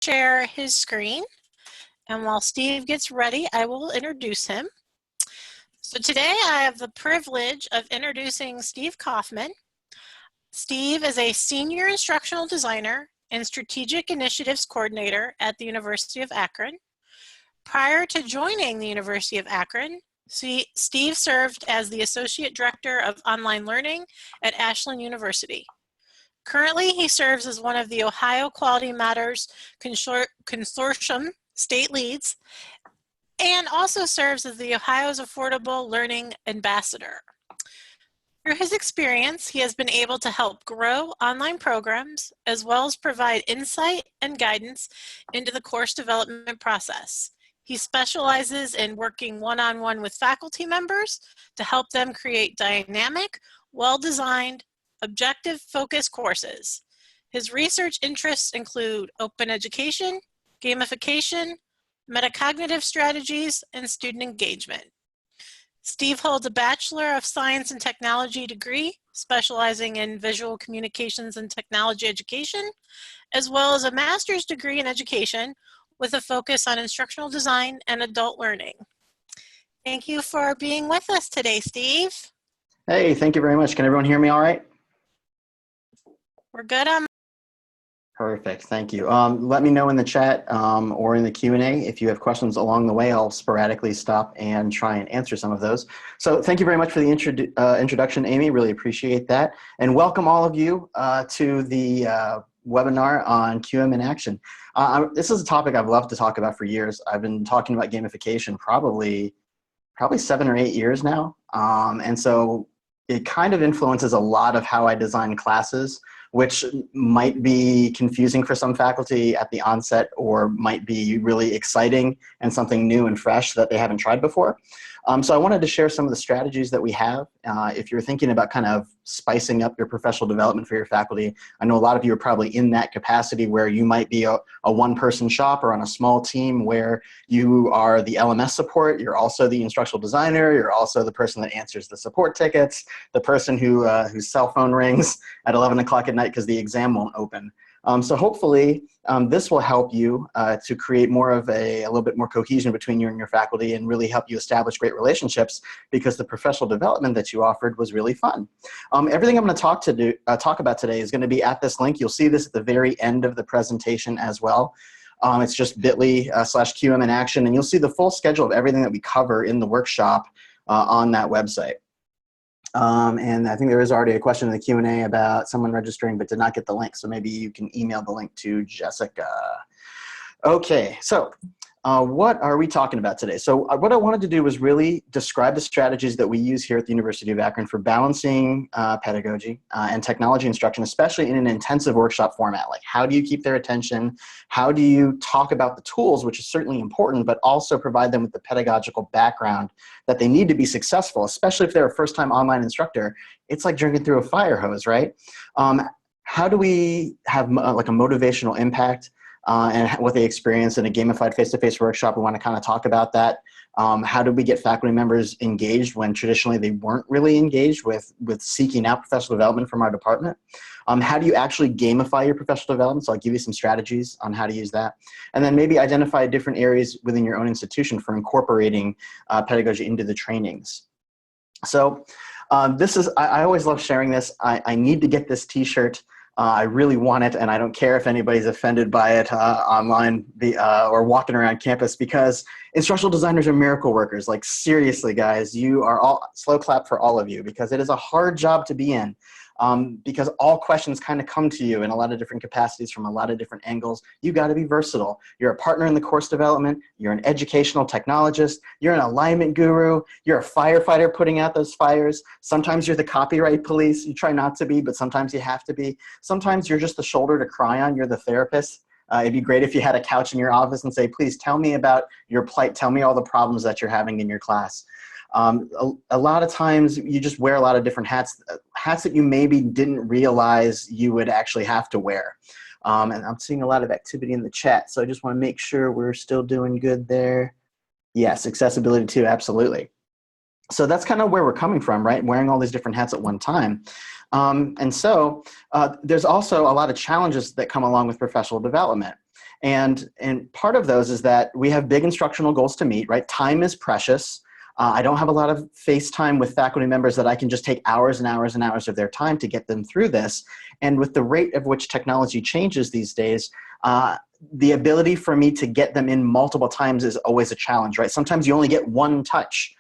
share his screen, and while Steve gets ready, I will introduce him. So today I have the privilege of introducing Steve Kaufman. Steve is a senior instructional designer and strategic initiatives coordinator at the University of Akron. Prior to joining the University of Akron, Steve served as the associate director of online learning at Ashland University. Currently, he serves as one of the Ohio Quality Matters Consortium state leads and also serves as the Ohio's Affordable Learning Ambassador. Through his experience, he has been able to help grow online programs as well as provide insight and guidance into the course development process. He specializes in working one-on-one with faculty members to help them create dynamic, well-designed, objective-focused courses. His research interests include open education, gamification, metacognitive strategies, and student engagement. Steve holds a Bachelor of Science and Technology degree, specializing in visual communications and technology education, as well as a master's degree in education with a focus on instructional design and adult learning. Thank you for being with us today, Steve. Hey, thank you very much. Can everyone hear me all right? We're good on. Perfect, thank you. Let me know in the chat or in the Q&A if you have questions along the way. I'll sporadically stop and try and answer some of those. So thank you very much for the introduction, Amy. Really appreciate that. And welcome all of you to the webinar on QM in action. This is a topic I've loved to talk about for years. I've been talking about gamification probably 7 or 8 years now. And so it kind of influences a lot of how I design classes, which might be confusing for some faculty at the onset or might be really exciting and something new and fresh that they haven't tried before. So I wanted to share some of the strategies that we have. If you're thinking about kind of spicing up your professional development for your faculty, I know a lot of you are probably in that capacity where you might be a one-person shop or on a small team where you are the LMS support, you're also the instructional designer, you're also the person that answers the support tickets, the person whose cell phone rings at 11 o'clock at night because the exam won't open. So hopefully this will help you to create more of a little bit more cohesion between you and your faculty and really help you establish great relationships because the professional development that you offered was really fun. Everything I'm going to talk about today is going to be at this link. You'll see this at the very end of the presentation as well. It's just bit.ly/QM in action, and you'll see the full schedule of everything that we cover in the workshop on that website. And I think there is already a question in the Q&A about someone registering but did not get the link. So maybe you can email the link to Jessica. Okay, so what are we talking about today? So what I wanted to do was really describe the strategies that we use here at the University of Akron for balancing pedagogy and technology instruction, especially in an intensive workshop format. Like, how do you keep their attention? How do you talk about the tools, which is certainly important, but also provide them with the pedagogical background that they need to be successful, especially if they're a first-time online instructor. It's like drinking through a fire hose, right? How do we have like a motivational impact and what they experience in a gamified face-to-face workshop? We want to kind of talk about that. How do we get faculty members engaged when traditionally they weren't really engaged with seeking out professional development from our department? How do you actually gamify your professional development? So I'll give you some strategies on how to use that. And then maybe identify different areas within your own institution for incorporating pedagogy into the trainings. So I always love sharing this. I need to get this t-shirt. I really want it, and I don't care if anybody's offended by it online or walking around campus, because instructional designers are miracle workers. Like, seriously, guys, you are all, slow clap for all of you, because it is a hard job to be in. Because all questions kind of come to you in a lot of different capacities from a lot of different angles. You got to be versatile. You're a partner in the course development. You're an educational technologist. You're an alignment guru. You're a firefighter putting out those fires. Sometimes you're the copyright police. You try not to be, but sometimes you have to be. Sometimes you're just the shoulder to cry on. You're the therapist. It'd be great if you had a couch in your office and say, please tell me about your plight. Tell me all the problems that you're having in your class. A lot of times you just wear a lot of different hats that you maybe didn't realize you would actually have to wear. And I'm seeing a lot of activity in the chat, so I just want to make sure we're still doing good there. Yes, accessibility too, absolutely. So that's kind of where we're coming from, right? Wearing all these different hats at one time. And so there's also a lot of challenges that come along with professional development. And part of those is that we have big instructional goals to meet, right? Time is precious. I don't have a lot of face time with faculty members that I can just take hours and hours and hours of their time to get them through this. And with the rate of which technology changes these days, the ability for me to get them in multiple times is always a challenge, right? Sometimes you only get one touch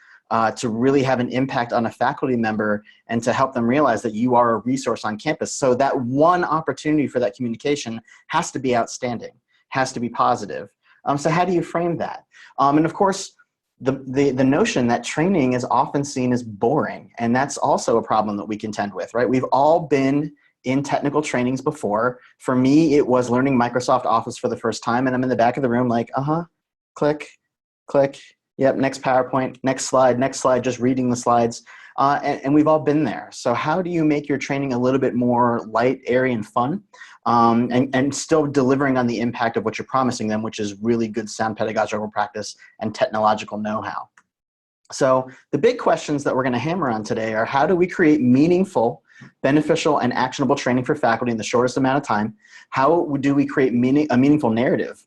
to really have an impact on a faculty member and to help them realize that you are a resource on campus. So that one opportunity for that communication has to be outstanding, has to be positive. So how do you frame that? And of course, the notion that training is often seen as boring, and that's also a problem that we contend with, right? We've all been in technical trainings before. For me, it was learning Microsoft Office for the first time, and I'm in the back of the room like, click, click, yep, next PowerPoint, next slide, just reading the slides. And we've all been there. So how do you make your training a little bit more light, airy, and fun, and still delivering on the impact of what you're promising them, which is really good sound pedagogical practice and technological know-how? So the big questions that we're going to hammer on today are, how do we create meaningful, beneficial, and actionable training for faculty in the shortest amount of time? How do we create a meaningful narrative?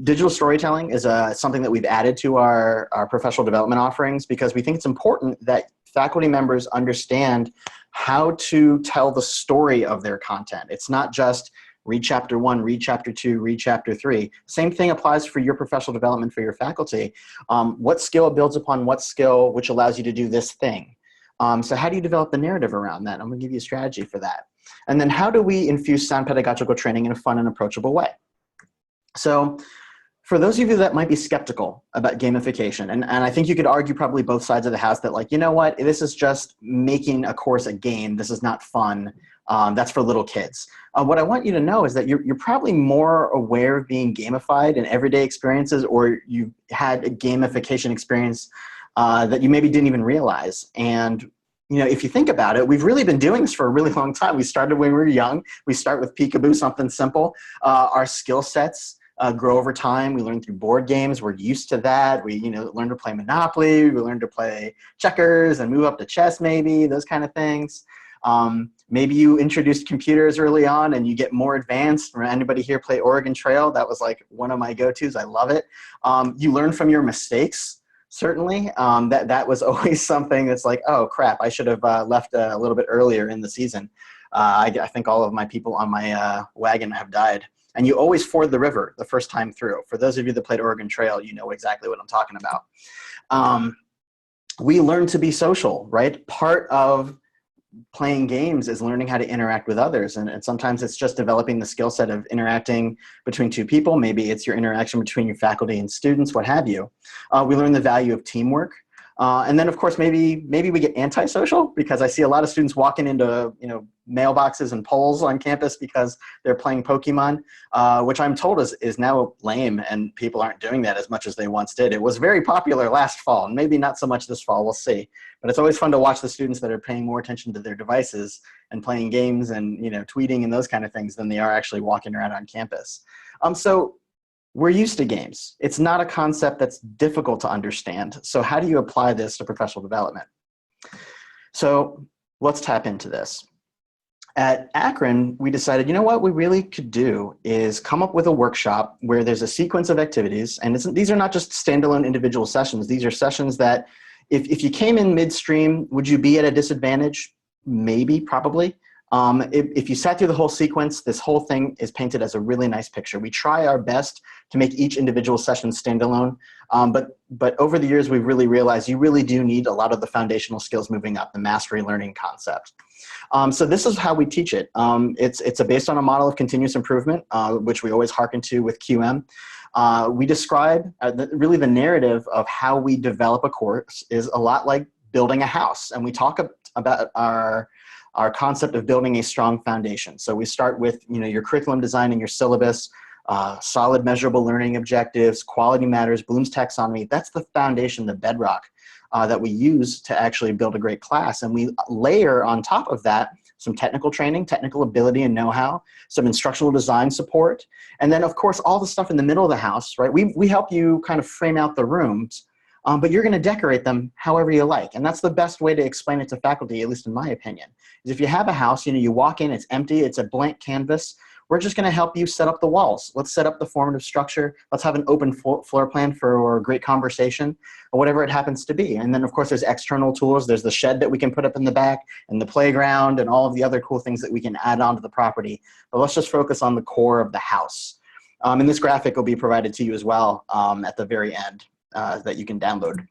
Digital storytelling is something that we've added to our professional development offerings because we think it's important that faculty members understand how to tell the story of their content. It's not just read chapter 1, read chapter 2, read chapter 3. Same thing applies for your professional development for your faculty. What skill builds upon what skill, which allows you to do this thing? So how do you develop the narrative around that? I'm going to give you a strategy for that. And then how do we infuse sound pedagogical training in a fun and approachable way? So for those of you that might be skeptical about gamification, and I think you could argue probably both sides of the house that, like, you know what, this is just making a course a game. This is not fun. That's for little kids. What I want you to know is that you're probably more aware of being gamified in everyday experiences, or you've had a gamification experience that you maybe didn't even realize. And you know, if you think about it, we've really been doing this for a really long time. We started when we were young. We start with peekaboo, something simple. Our skill sets grow over time. We learn through board games. We're used to that. We, learn to play Monopoly. We learn to play checkers and move up to chess, maybe, those kind of things. Maybe you introduced computers early on and you get more advanced. Anybody here play Oregon Trail? That was like one of my go-tos. I love it. You learn from your mistakes, certainly. That was always something that's like, oh, crap, I should have left a little bit earlier in the season. I think all of my people on my wagon have died. And you always ford the river the first time through. For those of you that played Oregon Trail, you know exactly what I'm talking about. We learn to be social, right? Part of playing games is learning how to interact with others. And sometimes it's just developing the skill set of interacting between two people. Maybe it's your interaction between your faculty and students, what have you. We learn the value of teamwork. And then, of course, maybe we get antisocial because I see a lot of students walking into mailboxes and polls on campus because they're playing Pokemon, which I'm told is now lame, and people aren't doing that as much as they once did. It was very popular last fall, and maybe not so much this fall. We'll see. But it's always fun to watch the students that are paying more attention to their devices and playing games and tweeting and those kind of things than they are actually walking around on campus. So we're used to games. It's not a concept that's difficult to understand. So how do you apply this to professional development? So let's tap into this. At Akron, we decided, what we really could do is come up with a workshop where there's a sequence of activities. And these are not just standalone individual sessions. These are sessions that if you came in midstream, would you be at a disadvantage? Maybe, probably. If you sat through the whole sequence, this whole thing is painted as a really nice picture. We try our best to make each individual session standalone, but over the years, we've really realized you really do need a lot of the foundational skills moving up, the mastery learning concept. So this is how we teach it. It's based on a model of continuous improvement, which we always hearken to with QM. We describe really the narrative of how we develop a course is a lot like building a house, and we talk about our concept of building a strong foundation. So we start with your curriculum design and your syllabus, solid measurable learning objectives, quality matters, Bloom's taxonomy. That's the foundation, the bedrock that we use to actually build a great class. And we layer on top of that some technical training, technical ability and know-how, some instructional design support, and then of course all the stuff in the middle of the house, right? We help you kind of frame out the rooms, but you're going to decorate them however you like. And that's the best way to explain it to faculty, at least in my opinion, is if you have a house, you walk in, it's empty, it's a blank canvas. we're just going to help you set up the walls. Let's set up the formative structure. Let's have an open floor plan for great conversation, or whatever it happens to be. And then, of course, there's external tools. There's the shed that we can put up in the back, and the playground, and all of the other cool things that we can add onto the property. But let's just focus on the core of the house. And this graphic will be provided to you as well at the very end that you can download.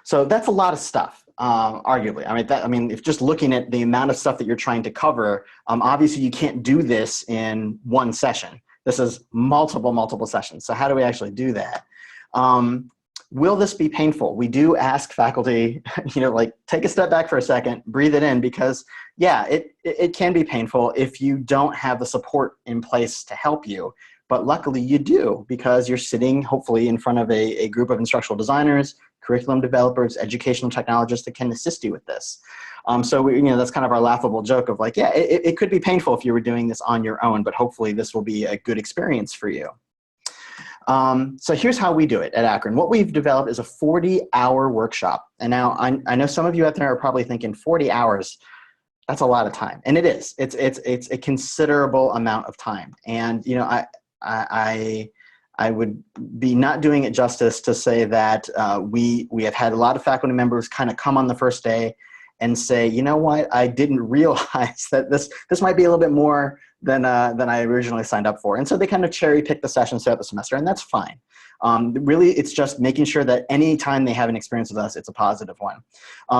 So that's a lot of stuff, arguably. I mean, if just looking at the amount of stuff that you're trying to cover, obviously you can't do this in one session. This is multiple sessions. So how do we actually do that? Will this be painful? We do ask faculty, like, take a step back for a second, breathe it in, because yeah, it can be painful if you don't have the support in place to help you. But luckily you do, because you're sitting hopefully in front of a group of instructional designers, curriculum developers, educational technologists that can assist you with this. So that's kind of our laughable joke of like, yeah, it could be painful if you were doing this on your own, but hopefully this will be a good experience for you. So here's how we do it at Akron. What we've developed is a 40-hour workshop. And now I know some of you out there are probably thinking 40 hours, that's a lot of time. And it is. It's a considerable amount of time. And I would be not doing it justice to say that we have had a lot of faculty members kind of come on the first day and say, you know what, I didn't realize that this might be a little bit more than I originally signed up for. And so they kind of cherry pick the sessions throughout the semester, and that's fine. Really, it's just making sure that any time they have an experience with us, it's a positive one.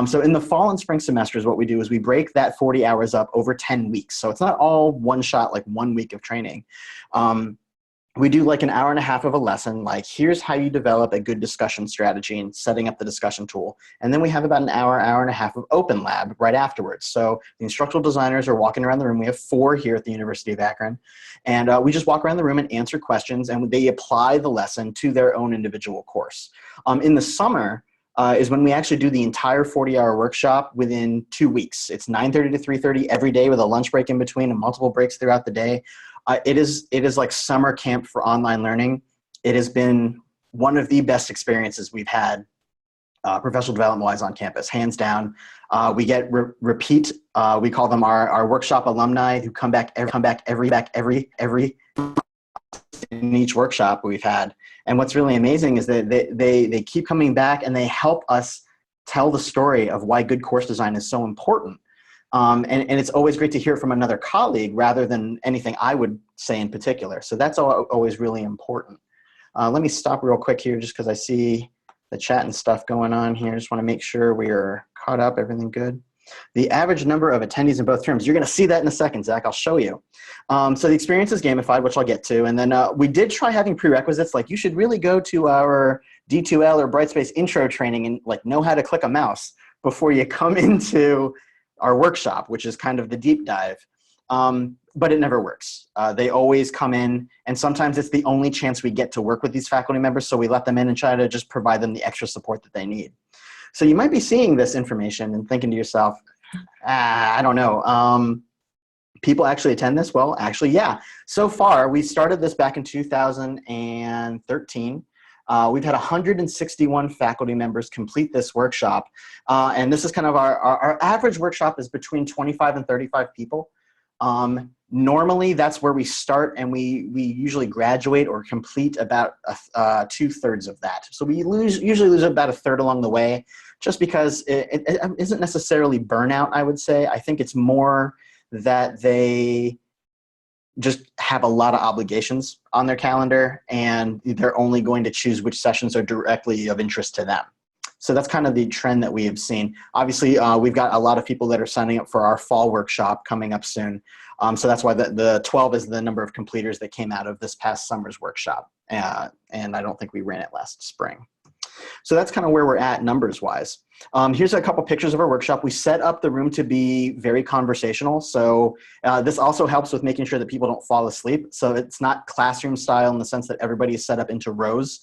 So in the fall and spring semesters, what we do is we break that 40 hours up over 10 weeks. So it's not all one shot, like 1 week of training. We do like an hour and a half of a lesson, like here's how you develop a good discussion strategy and setting up the discussion tool. And then we have about an hour and a half of open lab right afterwards. So the instructional designers are walking around the room. We have 4 here at the University of Akron. And we just walk around the room and answer questions, and they apply the lesson to their own individual course. In the summer is when we actually do the entire 40-hour workshop within 2 weeks. It's 9:30 to 3:30 every day with a lunch break in between and multiple breaks throughout the day. It is like summer camp for online learning. It has been one of the best experiences we've had professional development-wise on campus, hands down. We get repeat. We call them our workshop alumni who come back every in each workshop we've had. And what's really amazing is that they keep coming back and they help us tell the story of why good course design is so important. And it's always great to hear from another colleague rather than anything I would say in particular. So that's always really important. Let me stop real quick here just because I see the chat and stuff going on here. Just want to make sure we are caught up, everything good. The average number of attendees in both terms, you're going to see that in a second, Zach. I'll show you. So the experience is gamified, which I'll get to. And then we did try having prerequisites, like you should really go to our D2L or Brightspace intro training and like know how to click a mouse before you come into our workshop, which is kind of the deep dive. But it never works. They always come in, and sometimes it's the only chance we get to work with these faculty members, so we let them in and try to just provide them the extra support that they need. So you might be seeing this information and thinking to yourself, I don't know. People actually attend this? Well, actually, yeah. So far, we started this back in 2013. We've had 161 faculty members complete this workshop. And this is kind of our average workshop is between 25 and 35 people. Normally, that's where we start, and we usually graduate or complete about 2/3 of that. So we usually lose about a third along the way, just because it isn't necessarily burnout, I would say. I think it's more that they just have a lot of obligations on their calendar, and they're only going to choose which sessions are directly of interest to them. So that's kind of the trend that we have seen. Obviously, we've got a lot of people that are signing up for our fall workshop coming up soon. So that's why the 12 is the number of completers that came out of this past summer's workshop. And I don't think we ran it last spring. So that's kind of where we're at numbers-wise. Here's a couple pictures of our workshop. We set up the room to be very conversational. So this also helps with making sure that people don't fall asleep. So it's not classroom style in the sense that everybody is set up into rows.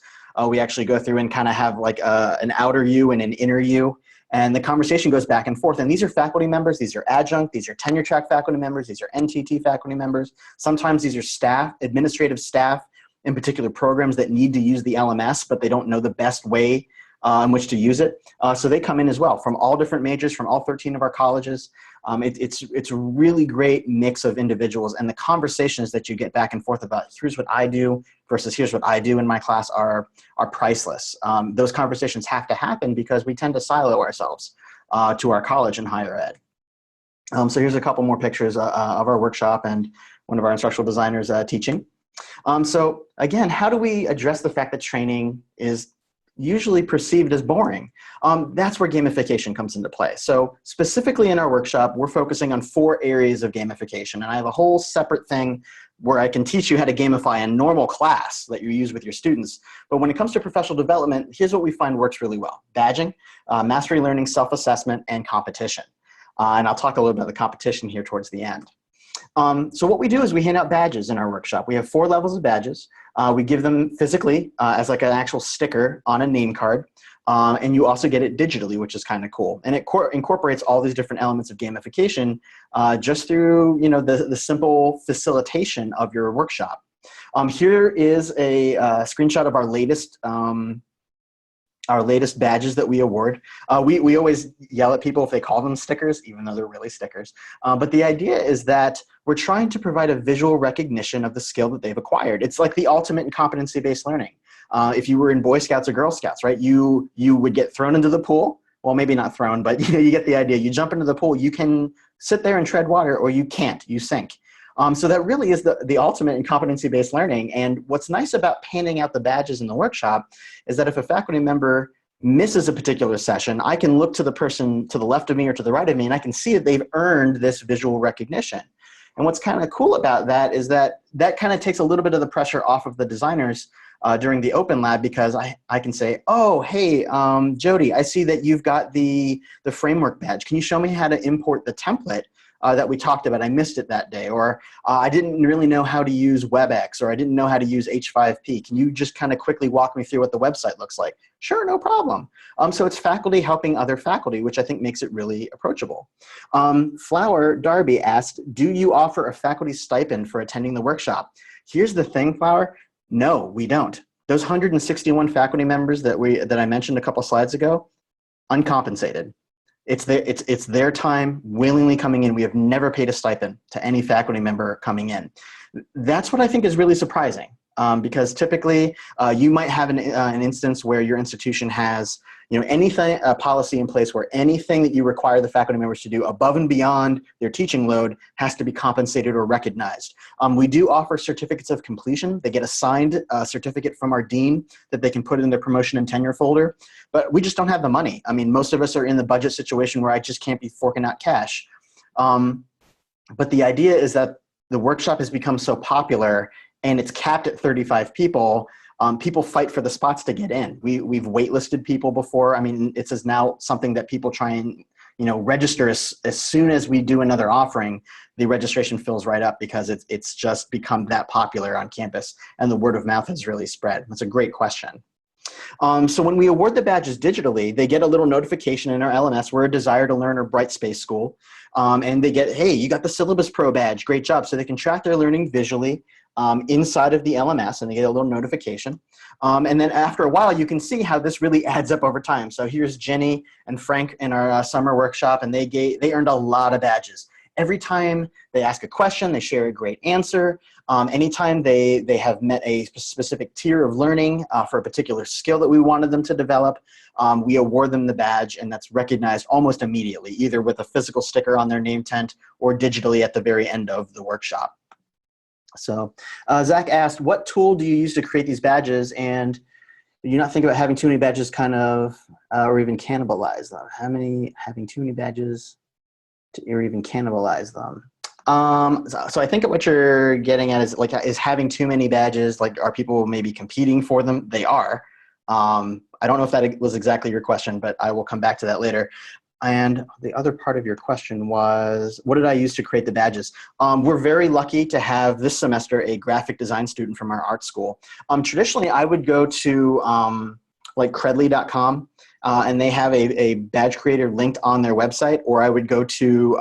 We actually go through and kind of have like an outer U and an inner U. And the conversation goes back and forth. And these are faculty members. These are adjunct. These are tenure track faculty members. These are NTT faculty members. Sometimes these are staff, administrative staff, in particular programs that need to use the LMS, but they don't know the best way in which to use it. So they come in as well from all different majors, from all 13 of our colleges. It's a really great mix of individuals, and the conversations that you get back and forth about here's what I do versus here's what I do in my class are priceless. Those conversations have to happen because we tend to silo ourselves to our college and higher ed. So here's a couple more pictures of our workshop and one of our instructional designers teaching. So again, how do we address the fact that training is usually perceived as boring? That's where gamification comes into play. So specifically in our workshop, we're focusing on 4 areas of gamification. And I have a whole separate thing where I can teach you how to gamify a normal class that you use with your students. But when it comes to professional development, here's what we find works really well: badging, mastery learning, self-assessment, and competition. And I'll talk a little bit about the competition here towards the end. So what we do is we hand out badges in our workshop. We have 4 levels of badges. We give them physically as like an actual sticker on a name card. And you also get it digitally, which is kind of cool. And it incorporates all these different elements of gamification just through the simple facilitation of your workshop. Here is a screenshot of our latest badges that we award. We always yell at people if they call them stickers, even though they're really stickers. But the idea is that we're trying to provide a visual recognition of the skill that they've acquired. It's like the ultimate in competency-based learning. If you were in Boy Scouts or Girl Scouts, right, you would get thrown into the pool. Well, maybe not thrown, but you get the idea. You jump into the pool, you can sit there and tread water, or you can't, you sink. So that really is the ultimate in competency-based learning. And what's nice about handing out the badges in the workshop is that if a faculty member misses a particular session, I can look to the person to the left of me or to the right of me, and I can see that they've earned this visual recognition. And what's kind of cool about that is that kind of takes a little bit of the pressure off of the designers during the open lab, because I can say, oh, hey, Jody, I see that you've got the framework badge. Can you show me how to import the template that we talked about? I missed it that day. Or I didn't really know how to use WebEx, or I didn't know how to use H5P. Can you just kind of quickly walk me through what the website looks like? Sure, no problem. So it's faculty helping other faculty, which I think makes it really approachable. Flower Darby asked, do you offer a faculty stipend for attending the workshop? Here's the thing, Flower. No, we don't. Those 161 faculty members that I mentioned a couple slides ago, uncompensated. It's their time willingly coming in. We have never paid a stipend to any faculty member coming in. That's what I think is really surprising, because typically you might have an instance where your institution has anything, a policy in place where anything that you require the faculty members to do above and beyond their teaching load has to be compensated or recognized. We do offer certificates of completion. They get a signed certificate from our dean that they can put in their promotion and tenure folder, but we just don't have the money. I mean, most of us are in the budget situation where I just can't be forking out cash. But the idea is that the workshop has become so popular and it's capped at 35 people. People fight for the spots to get in. We've waitlisted people before. I mean, it's now something that people try and register as soon as we do another offering. The registration fills right up because it's just become that popular on campus, and the word of mouth has really spread. That's a great question. So when we award the badges digitally, they get a little notification in our LMS. We're a Desire to Learn or Brightspace school, and they get, hey, you got the Syllabus Pro badge, great job. So they can track their learning visually inside of the LMS, and they get a little notification. And then after a while, you can see how this really adds up over time. So here's Jenny and Frank in our summer workshop, and they earned a lot of badges. Every time they ask a question, they share a great answer. Anytime they have met a specific tier of learning for a particular skill that we wanted them to develop, we award them the badge, and that's recognized almost immediately, either with a physical sticker on their name tent or digitally at the very end of the workshop. So Zach asked, what tool do you use to create these badges, and do you not think about having too many badges kind of, or even cannibalize them? Having too many badges or even cannibalize them? So I think what you're getting at is having too many badges, like are people maybe competing for them? They are. I don't know if that was exactly your question, but I will come back to that later. And the other part of your question was, what did I use to create the badges? We're very lucky to have this semester a graphic design student from our art school. Traditionally, I would go to like credly.com, and they have a badge creator linked on their website, or I would go to,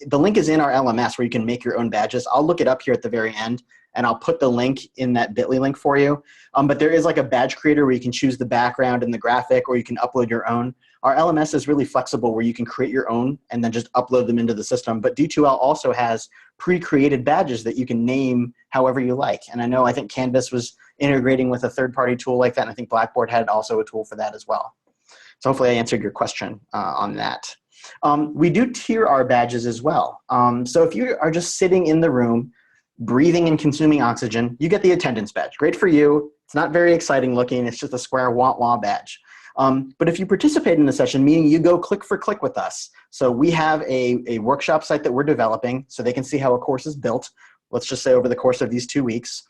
the link is in our LMS where you can make your own badges. I'll look it up here at the very end, and I'll put the link in that bit.ly link for you. But there is like a badge creator where you can choose the background and the graphic, or you can upload your own. Our LMS is really flexible where you can create your own and then just upload them into the system. But D2L also has pre-created badges that you can name however you like. And I think Canvas was integrating with a third-party tool like that, and I think Blackboard had also a tool for that as well. So hopefully I answered your question on that. We do tier our badges as well. So if you are just sitting in the room, breathing and consuming oxygen, you get the attendance badge. Great for you. It's not very exciting looking. It's just a square wah-wah badge. But if you participate in the session, meaning you go click for click with us. So we have a workshop site that we're developing so they can see how a course is built. Let's just say over the course of these 2 weeks.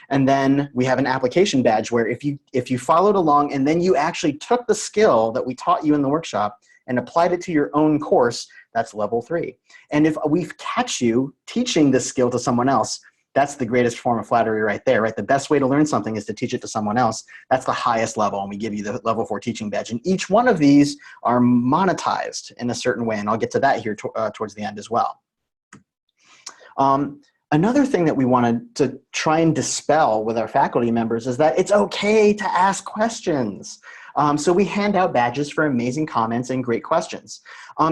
And then we have an application badge where if you followed along and then you actually took the skill that we taught you in the workshop and applied it to your own course, that's level 3. And if we catch you teaching this skill to someone else, that's the greatest form of flattery right there, right? The best way to learn something is to teach it to someone else. That's the highest level, and we give you the level 4 teaching badge. And each one of these are monetized in a certain way, and I'll get to that here towards the end as well. Another thing that we wanted to try and dispel with our faculty members is that it's okay to ask questions. So we hand out badges for amazing comments and great questions.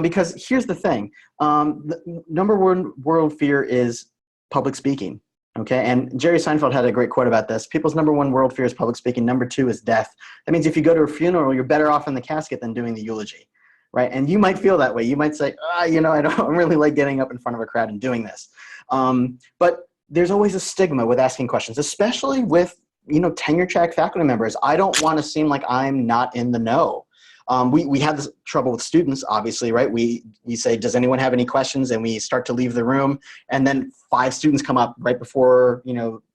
Because here's the thing, the number one world fear is public speaking. Okay, and Jerry Seinfeld had a great quote about this. People's number one world fear is public speaking. Number 2 is death. That means if you go to a funeral, you're better off in the casket than doing the eulogy, right? And you might feel that way. You might say, I don't really like getting up in front of a crowd and doing this. But there's always a stigma with asking questions, especially with tenure track faculty members. I don't want to seem like I'm not in the know. We have this trouble with students, obviously, right? We say, does anyone have any questions? And we start to leave the room, and then 5 students come up right before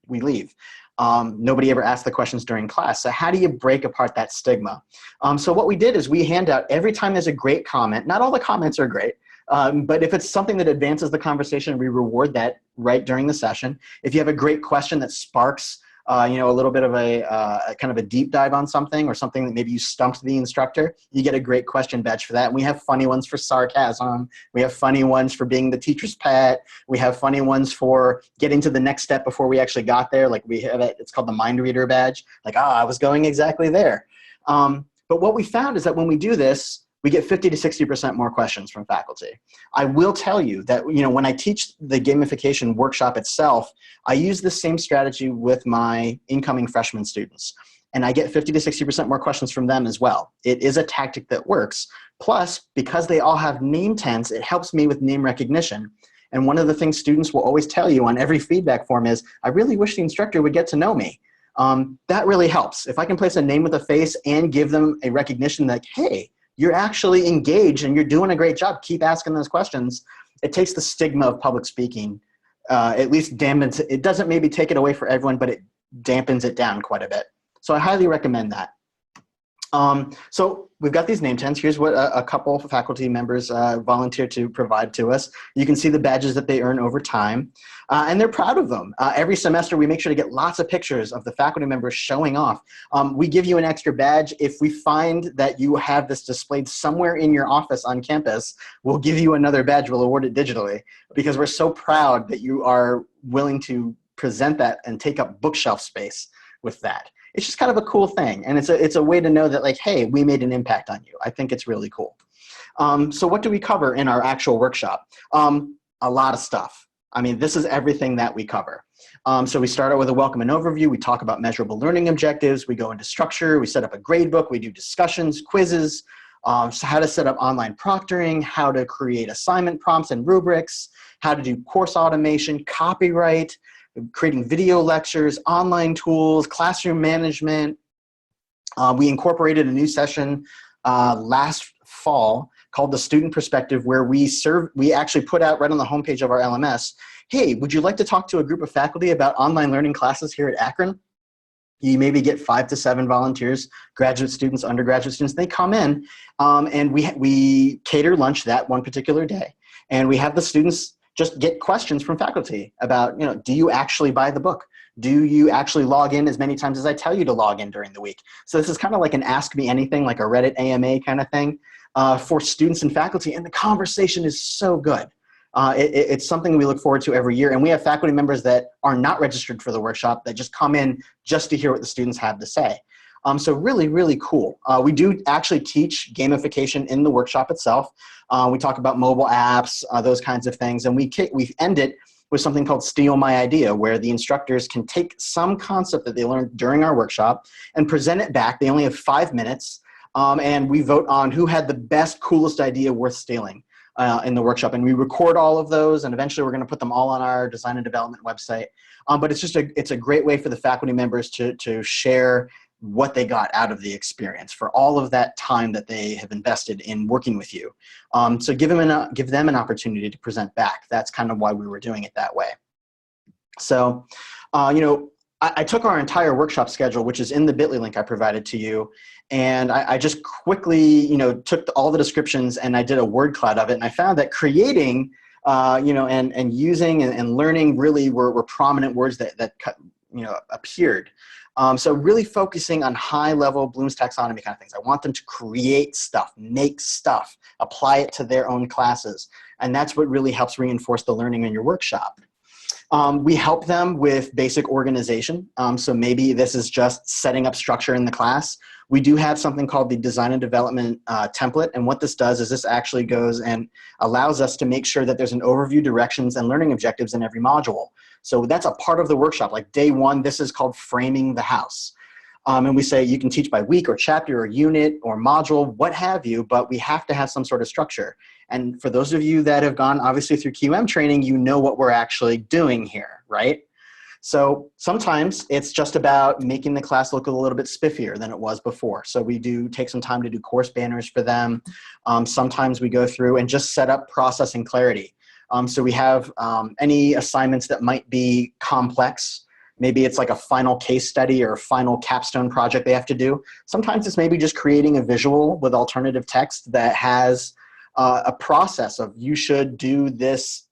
we leave. Nobody ever asked the questions during class. So how do you break apart that stigma? So what we did is we hand out every time there's a great comment. Not all the comments are great, but if it's something that advances the conversation, we reward that right during the session. If you have a great question that sparks a little bit of a kind of a deep dive on something, or something that maybe you stumped the instructor, you get a great question badge for that. And we have funny ones for sarcasm. We have funny ones for being the teacher's pet. We have funny ones for getting to the next step before we actually got there. Like we have it's called the mind reader badge. Like, I was going exactly there. But what we found is that when we do this, we get 50 to 60% more questions from faculty. I will tell you that when I teach the gamification workshop itself, I use the same strategy with my incoming freshman students. And I get 50 to 60% more questions from them as well. It is a tactic that works. Plus, because they all have name tags, it helps me with name recognition. And one of the things students will always tell you on every feedback form is, I really wish the instructor would get to know me. That really helps. If I can place a name with a face and give them a recognition that, hey, you're actually engaged and you're doing a great job, keep asking those questions, it takes the stigma of public speaking, at least dampens it. It doesn't maybe take it away for everyone, but it dampens it down quite a bit. So I highly recommend that. So we've got these name tags. Here's what a couple of faculty members volunteered to provide to us. You can see the badges that they earn over time, and they're proud of them. Every semester, we make sure to get lots of pictures of the faculty members showing off. We give you an extra badge. If we find that you have this displayed somewhere in your office on campus, we'll give you another badge. We'll award it digitally, because we're so proud that you are willing to present that and take up bookshelf space with that. It's just kind of a cool thing. And it's a way to know that, like, hey, we made an impact on you. I think it's really cool. So what do we cover in our actual workshop? A lot of stuff. I mean, this is everything that we cover. So we start out with a welcome and overview. We talk about measurable learning objectives. We go into structure. We set up a grade book. We do discussions, quizzes, so how to set up online proctoring, how to create assignment prompts and rubrics, how to do course automation, copyright, creating video lectures, online tools, classroom management. We incorporated a new session last fall called the Student Perspective, where we actually put out right on the homepage of our LMS, hey, would you like to talk to a group of faculty about online learning classes here at Akron? You maybe get 5 to 7 volunteers, graduate students, undergraduate students. They come in, and we cater lunch that one particular day. And we have the students just get questions from faculty about, do you actually buy the book? Do you actually log in as many times as I tell you to log in during the week? So this is kind of like an Ask Me Anything, like a Reddit AMA kind of thing for students and faculty. And the conversation is so good. It's something we look forward to every year. And we have faculty members that are not registered for the workshop that just come in just to hear what the students have to say. So really, really cool. We do actually teach gamification in the workshop itself. We talk about mobile apps, those kinds of things, and we end it with something called Steal My Idea, where the instructors can take some concept that they learned during our workshop and present it back. They only have 5 minutes, and we vote on who had the best, coolest idea worth stealing in the workshop. And we record all of those, and eventually we're going to put them all on our design and development website. But it's a great way for the faculty members to share what they got out of the experience for all of that time that they have invested in working with you. So give them an opportunity to present back. That's kind of why we were doing it that way. So, I took our entire workshop schedule, which is in the bit.ly link I provided to you, and I just quickly, took all the descriptions and I did a word cloud of it, and I found that creating, and using and learning really were prominent words that appeared. So really focusing on high-level Bloom's taxonomy kind of things. I want them to create stuff, make stuff, apply it to their own classes, and that's what really helps reinforce the learning in your workshop. We help them with basic organization. So maybe this is just setting up structure in the class. We do have something called the design and development template. And what this does is this actually goes and allows us to make sure that there's an overview, directions, and learning objectives in every module. So that's a part of the workshop. Like day one, this is called framing the house. And we say you can teach by week or chapter or unit or module, what have you, but we have to have some sort of structure. And for those of you that have gone obviously through QM training, you know what we're actually doing here, right? So sometimes it's just about making the class look a little bit spiffier than it was before. So we do take some time to do course banners for them. Sometimes we go through and just set up process and clarity. So we have any assignments that might be complex. Maybe it's like a final case study or a final capstone project they have to do. Sometimes it's maybe just creating a visual with alternative text that has a process of you should do this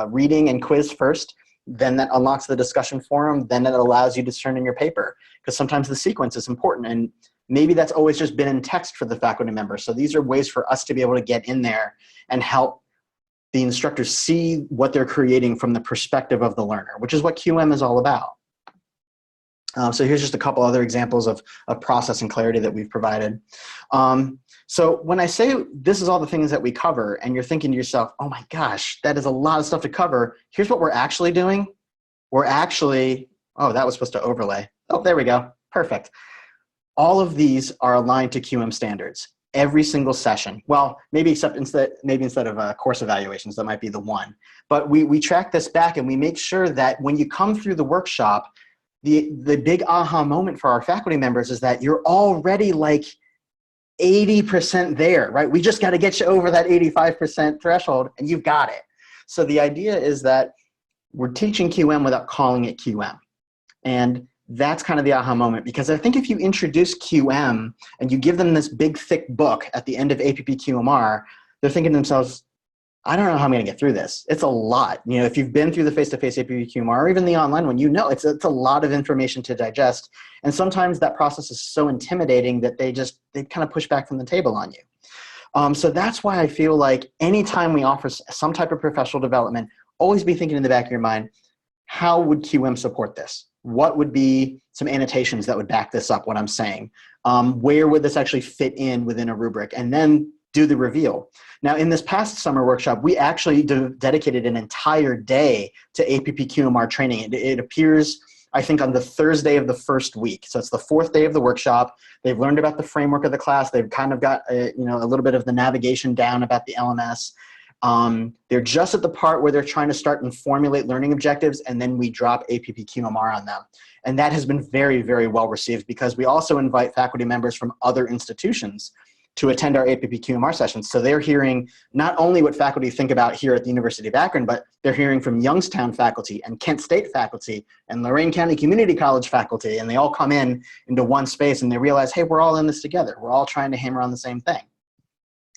reading and quiz first, then that unlocks the discussion forum, then it allows you to turn in your paper. Because sometimes the sequence is important, and maybe that's always just been in text for the faculty member. So these are ways for us to be able to get in there and help the instructors see what they're creating from the perspective of the learner, which is what QM is all about. So here's just a couple other examples of process and clarity that we've provided. So when I say this is all the things that we cover, and you're thinking to yourself, oh my gosh, that is a lot of stuff to cover, here's what we're actually doing. We're actually, oh, that was supposed to overlay. Oh, there we go, perfect. All of these are aligned to QM standards. Every single session. Well, maybe instead of course evaluations, that might be the one. But we track this back and we make sure that when you come through the workshop, the big aha moment for our faculty members is that you're already like 80% there, right? We just got to get you over that 85% threshold and you've got it. So the idea is that we're teaching QM without calling it QM. And that's kind of the aha moment, because I think if you introduce QM and you give them this big thick book at the end of APP QMR, they're thinking to themselves, I don't know how I'm going to get through this. It's a lot. You know, if you've been through the face-to-face APP QMR or even the online one, you know it's a lot of information to digest. And sometimes that process is so intimidating that they kind of push back from the table on you. So that's why I feel like anytime we offer some type of professional development, always be thinking in the back of your mind, how would QM support this? What would be some annotations that would back this up, what I'm saying? Where would this actually fit in within a rubric? And then do the reveal. Now, in this past summer workshop, we actually dedicated an entire day to APP QMR training. It appears, I think, on the Thursday of the first week. So it's the 4th day of the workshop. They've learned about the framework of the class. They've kind of got a little bit of the navigation down about the LMS. They're just at the part where they're trying to start and formulate learning objectives, and then we drop APP QMR on them. And that has been very, very well received, because we also invite faculty members from other institutions to attend our APP QMR sessions. So they're hearing not only what faculty think about here at the University of Akron, but they're hearing from Youngstown faculty and Kent State faculty and Lorain County Community College faculty, and they all come into one space and they realize, hey, we're all in this together. We're all trying to hammer on the same thing.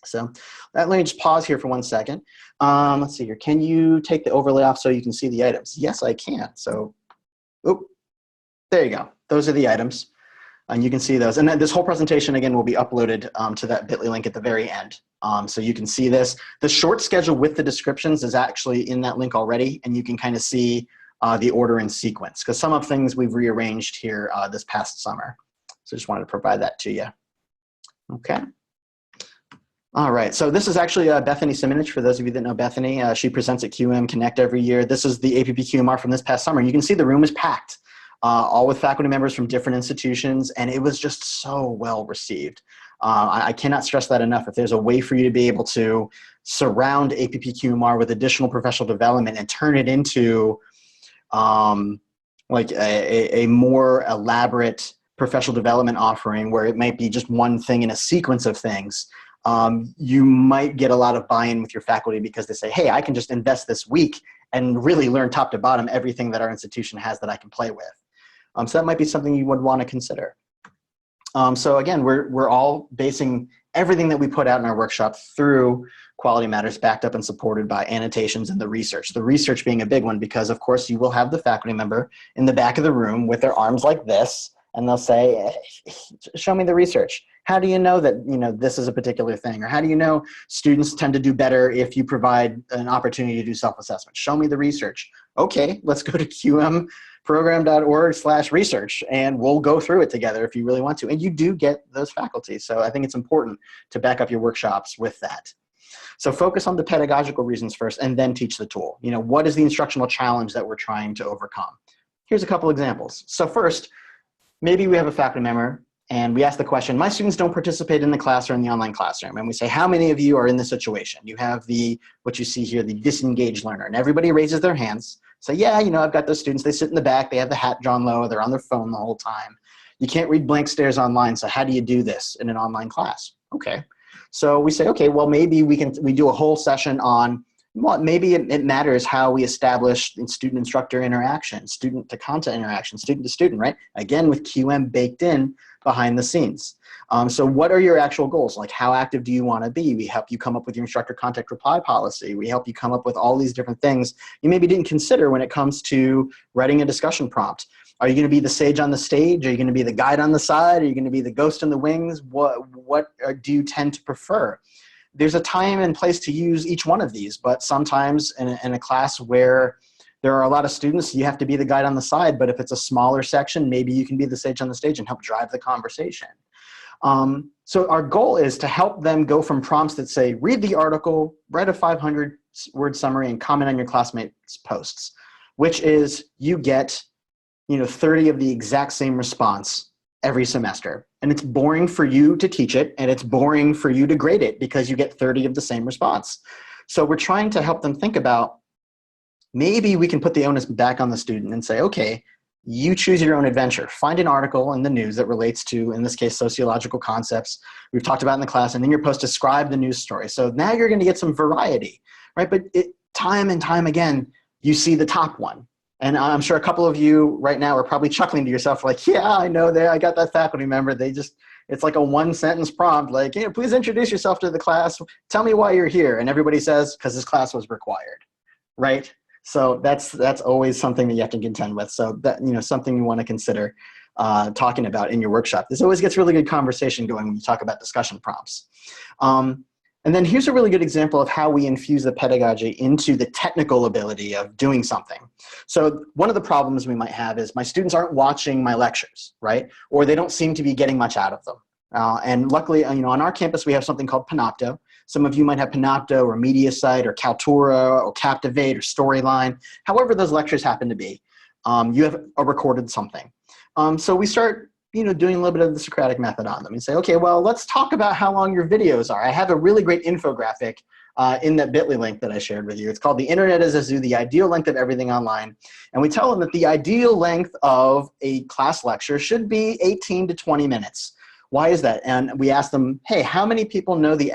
So let me just pause here for 1 second. Let's see here. Can you take the overlay off so you can see the items? Yes, I can. So, there you go. Those are the items. And you can see those. And then this whole presentation, again, will be uploaded to that bit.ly link at the very end. So you can see this. The short schedule with the descriptions is actually in that link already, and you can kind of see the order and sequence, because some of things we've rearranged here this past summer. So just wanted to provide that to you. Okay. All right, so this is actually Bethany Simonich, for those of you that know Bethany. She presents at QM Connect every year. This is the APP QMR from this past summer. You can see the room is packed, all with faculty members from different institutions, and it was just so well received. I cannot stress that enough. If there's a way for you to be able to surround APP QMR with additional professional development and turn it into like a more elaborate professional development offering where it might be just one thing in a sequence of things, you might get a lot of buy-in with your faculty because they say, hey, I can just invest this week and really learn top to bottom everything that our institution has that I can play with. So that might be something you would want to consider. So again, we're all basing everything that we put out in our workshop through Quality Matters, backed up and supported by annotations and the research. The research being a big one because, of course, you will have the faculty member in the back of the room with their arms like this, and they'll say, show me the research. How do you know that this is a particular thing? Or how do you know students tend to do better if you provide an opportunity to do self-assessment? Show me the research. Okay, let's go to qmprogram.org/research, and we'll go through it together if you really want to. And you do get those faculty. So I think it's important to back up your workshops with that. So focus on the pedagogical reasons first and then teach the tool. What is the instructional challenge that we're trying to overcome? Here's a couple examples. So first, maybe we have a faculty member and we ask the question, my students don't participate in the class or in the online classroom. And we say, how many of you are in this situation? You have what you see here, the disengaged learner. And everybody raises their hands. Say, yeah, I've got those students. They sit in the back. They have the hat drawn low. They're on their phone the whole time. You can't read blank stares online. So how do you do this in an online class? Okay. So we say, okay, well, maybe we do a whole session on maybe it matters how we establish student-instructor interaction, student-to-content interaction, student-to-student, right? Again, with QM baked in behind the scenes. So what are your actual goals? Like, how active do you want to be? We help you come up with your instructor contact reply policy. We help you come up with all these different things you maybe didn't consider when it comes to writing a discussion prompt. Are you going to be the sage on the stage? Are you going to be the guide on the side? Are you going to be the ghost in the wings? What do you tend to prefer? There's a time and place to use each one of these, but sometimes in a class where there are a lot of students, you have to be the guide on the side, but if it's a smaller section, maybe you can be the sage on the stage and help drive the conversation. So our goal is to help them go from prompts that say, read the article, write a 500-word summary, and comment on your classmates' posts, which is you get 30 of the exact same response every semester. And it's boring for you to teach it, and it's boring for you to grade it because you get 30 of the same response. So we're trying to help them think about, maybe we can put the onus back on the student and say, okay, you choose your own adventure. Find an article in the news that relates to, in this case, sociological concepts we've talked about in the class, and then you're supposed to describe the news story. So now you're going to get some variety, right? But time and time again, you see the top one. And I'm sure a couple of you right now are probably chuckling to yourself like, yeah, I know that I got that faculty member. It's like a one-sentence prompt, like, please introduce yourself to the class. Tell me why you're here. And everybody says, because this class was required, right? So that's always something that you have to contend with. So that, something you want to consider talking about in your workshop. This always gets really good conversation going when you talk about discussion prompts. And then here's a really good example of how we infuse the pedagogy into the technical ability of doing something. So one of the problems we might have is my students aren't watching my lectures, right? Or they don't seem to be getting much out of them. And luckily, on our campus, we have something called Panopto. Some of you might have Panopto or MediaSite or Kaltura or Captivate or Storyline. However those lectures happen to be, you have a recorded something. So we start doing a little bit of the Socratic method on them and say, okay, well, let's talk about how long your videos are. I have a really great infographic in that bit.ly link that I shared with you. It's called The Internet is a Zoo, the ideal length of everything online. And we tell them that the ideal length of a class lecture should be 18 to 20 minutes. Why is that? And we ask them, hey, how many people know the